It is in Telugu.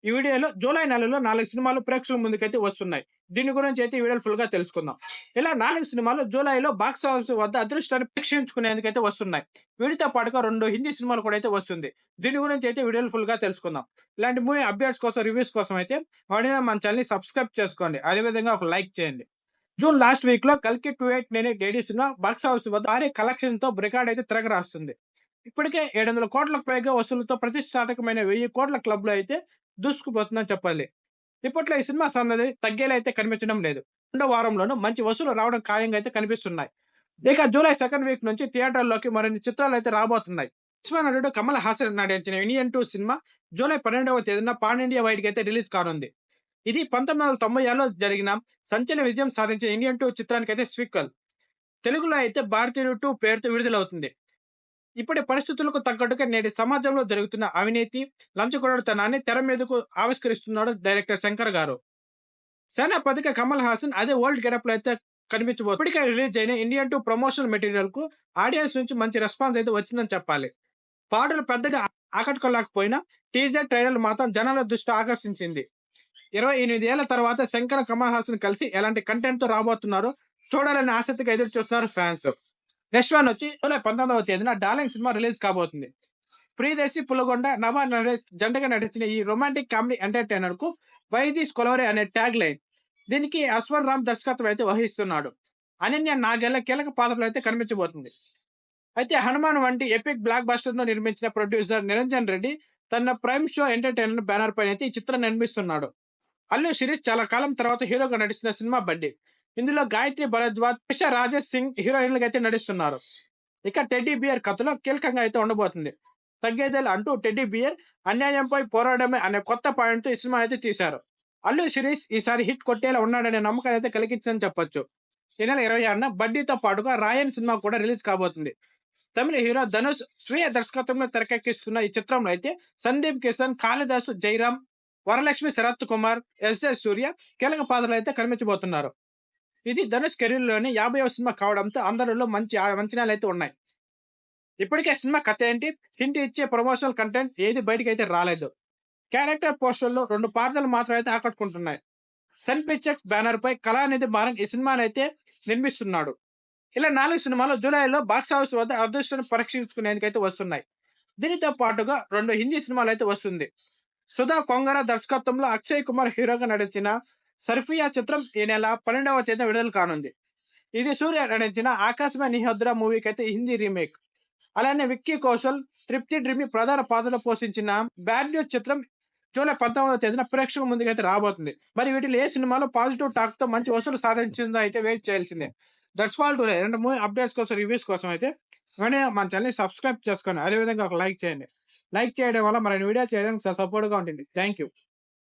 ఈ వీడియోలో జూలై నెలలో 4 సినిమాలు ప్రేక్షకుల ముందుకైతే వస్తున్నాయి. దీని గురించి అయితే ఈ వీడియోలో ఫుల్‌గా తెలుసుకుందాం. ఇలా 4 సినిమాలు జూలైలో బాక్స్ ఆఫీస్ వద్ద అదృష్టాన్ని పరీక్షించుకునేందుకైతే వస్తున్నాయి. వీటితో పాటుగా 2 హిందీ సినిమాలు కూడా అయితే వస్తుంది. దీని గురించి అయితే వీడియోలో ఫుల్‌గా తెలుసుకుందాం. ఇలాంటి మూవీ అప్డేట్స్ కోసం, రివ్యూస్ కోసం అయితే వెంటనే మన ఛానెల్‌ని సబ్స్క్రైబ్ చేసుకోండి. అదే విధంగా ఒక లైక్ చేయండి. జూన్ లాస్ట్ వీక్‌లో 'కల్కి 2898 ఏడీ' సినిమా బాక్స్ ఆఫీస్ వద్ద భారీ కలెక్షన్‌తో రికార్డ్ అయితే తిరగరాస్తుంది. ఇప్పటికే 700 కోట్లకు పైగా వసూలుతో ప్రతిష్టాత్మకమైన 1000 కోట్ల క్లబ్‌లో అయితే దూసుకుపోతుందని చెప్పాలి. ఇప్పట్లో ఈ సినిమా సందడి తగ్గేలా అయితే కనిపించడం లేదు. రెండో వారంలోనూ మంచి వసూలు రావడం ఖాయంగా అయితే కనిపిస్తున్నాయి. ఇక జూలై సెకండ్ వీక్ నుంచి థియేటర్‌లోకి మరిన్ని చిత్రాలు అయితే రాబోతున్నాయి. విశ్వ నటుడు కమల్ హాసన్ నటించిన 'ఇండియన్ 2' సినిమా జూలై 12వ తేదీన పాన్ ఇండియా వైడ్‌గా అయితే రిలీజ్ కానుంది. ఇది 1996లో జరిగిన సంచలన విజయం సాధించిన 'ఇండియన్ 2' చిత్రానికైతే సీక్వెల్. తెలుగులో అయితే 'భారతీయుడు 2' పేరుతో విడుదలవుతుంది. ఇప్పటి పరిస్థితులకు తగ్గట్టుగా నేటి సమాజంలో జరుగుతున్న అవినీతి, లంచగొండితనాన్ని తెర మీదకు ఆవిష్కరిస్తున్నాడు డైరెక్టర్ శంకర్ గారు. సేనాపతిగా కమల్ హాసన్ అదే ఓల్డ్ గెటప్‌లో అయితే కనిపించబోతుంది. ఇప్పటికే రిలీజ్ అయిన 'ఇండియన్ 2' ప్రమోషనల్ మెటీరియల్‌కు ఆడియన్స్ నుంచి మంచి రెస్పాన్స్ అయితే వచ్చిందని చెప్పాలి. పాటలు పెద్దగా ఆకట్టుకోలేకపోయినా టీజర్, ట్రైలర్ మాత్రం జనాల దృష్టి ఆకర్షించింది. 28 ఏళ్ల తర్వాత శంకర్, కమల్ హాసన్ కలిసి ఎలాంటి కంటెంట్‌తో రాబోతున్నారో చూడాలని ఆసక్తిగా ఎదురు చూస్తున్నారు ఫ్యాన్స్. నెక్స్ట్ వన్ వచ్చి జూలై 19వ తేదీన 'డార్లింగ్' సినిమా రిలీజ్ కాబోతుంది. ప్రియదర్శి, పుల్లగొండ, నభా నరేష్ జంటగా నటించిన ఈ రొమాంటిక్ కామెడీ ఎంటర్‌టైనర్ కు 'వై దిస్ కొలవరే' అనే ట్యాగ్ లైన్. దీనికి అశ్వన్ రామ్ దర్శకత్వం అయితే వహిస్తున్నాడు. అనన్య నాగేళ్ల కీలక పాత్రలో అయితే కనిపించబోతుంది. అయితే 'హనుమాన్' వంటి ఎపిక్ బ్లాక్ బస్టర్ ను నిర్మించిన ప్రొడ్యూసర్ నిరంజన్ రెడ్డి తన ప్రైమ్ షో ఎంటర్‌టైనర్ బ్యానర్ పైన అయితే ఈ చిత్రం నిర్మిస్తున్నాడు. అల్లు శిరీష్ చాలా కాలం తర్వాత హీరోగా నటిస్తున్న సినిమా 'బడ్డీ'. ఇందులో గాయత్రి భరద్వాజ్, త్రిష రాజేష్ సింగ్ హీరోయిన్లుగా అయితే నటిస్తున్నారు. ఇక టెడ్డీ బియర్ కథలో కీలకంగా అయితే ఉండబోతుంది. తగ్గేదేలా అంటూ టెడ్డీ బియర్ అన్యాయంపై పోరాడమే అనే కొత్త పాయింట్ తో ఈ సినిమా అయితే తీశారు. అల్లు శిరీష్ ఈసారి హిట్ కొట్టేలా ఉన్నాడనే నమ్మకాన్ని అయితే కలిగించిందని చెప్పొచ్చు. ఈ నెల 26న 'బడ్డీ'తో పాటుగా 'రాయన్' సినిమా కూడా రిలీజ్ కాబోతుంది. తమిళ హీరో ధనుష్ స్వీయ దర్శకత్వంలో తెరకెక్కిస్తున్న ఈ చిత్రంలో అయితే సందీప్ కిషన్, కాళిదాసు, జయరాం, వరలక్ష్మి, శరత్ కుమార్, ఎస్.జె. సూర్య కీలక పాత్రలు అయితే కనిపించబోతున్నారు. ఇది ధనుష్ కెరీర్ లోని 50వ సినిమా కావడంతో అందరిలో మంచి అంచనాలు అయితే ఉన్నాయి. ఇప్పటికే సినిమా కథ ఏంటి, హింట్ ఇచ్చే ప్రమోషనల్ కంటెంట్ ఏది బయటకైతే రాలేదు. క్యారెక్టర్ పోస్టర్లో 2 పాత్రలు మాత్రం అయితే ఆకట్టుకుంటున్నాయి. సన్ పిక్చర్స్ బ్యానర్ పై కళానిధి మారన్ ఈ సినిమాని అయితే నిర్మిస్తున్నాడు. ఇలా 4 సినిమాలు జూలైలో బాక్స్ ఆఫీస్ వద్ద అదృష్టాన్ని పరీక్షించుకునేందుకైతే వస్తున్నాయి. దీనితో పాటుగా 2 హిందీ సినిమాలు అయితే వస్తుంది. సుధా కొంగర దర్శకత్వంలో అక్షయ్ కుమార్ హీరోగా నటించిన 'సర్ఫియా' చిత్రం ఈ నెల 12వ తేదీన విడుదల కానుంది. ఇది సూర్య నటించిన 'ఆకాశమే నిహద్ర' మూవీకి అయితే హిందీ రీమేక్. అలానే విక్కీ కౌశల్, తృప్తి డ్రిమి ప్రధాన పాత్రలు పోషించిన 'బ్యాడ్ న్యూస్' చిత్రం జూలై 19వ తేదీన ప్రేక్షకుల ముందుకైతే రాబోతుంది. మరి వీటిలో ఏ సినిమాలో పాజిటివ్ టాక్ తో మంచి వసూలు సాధించిందో అయితే వెయిట్ చేయాల్సిందే. That's all today. ఇలాంటి మూవీ అప్డేట్స్ కోసం, రివ్యూస్ కోసం అయితే వెంటనే మన ఛానెల్‌ని సబ్స్క్రైబ్ చేసుకోండి. అదే విధంగా ఒక లైక్ చేయండి. లైక్ చేయడం వల్ల మరిన్ని వీడియోలు చేయడానికి సపోర్ట్‌గా ఉంటుంది. Thank you.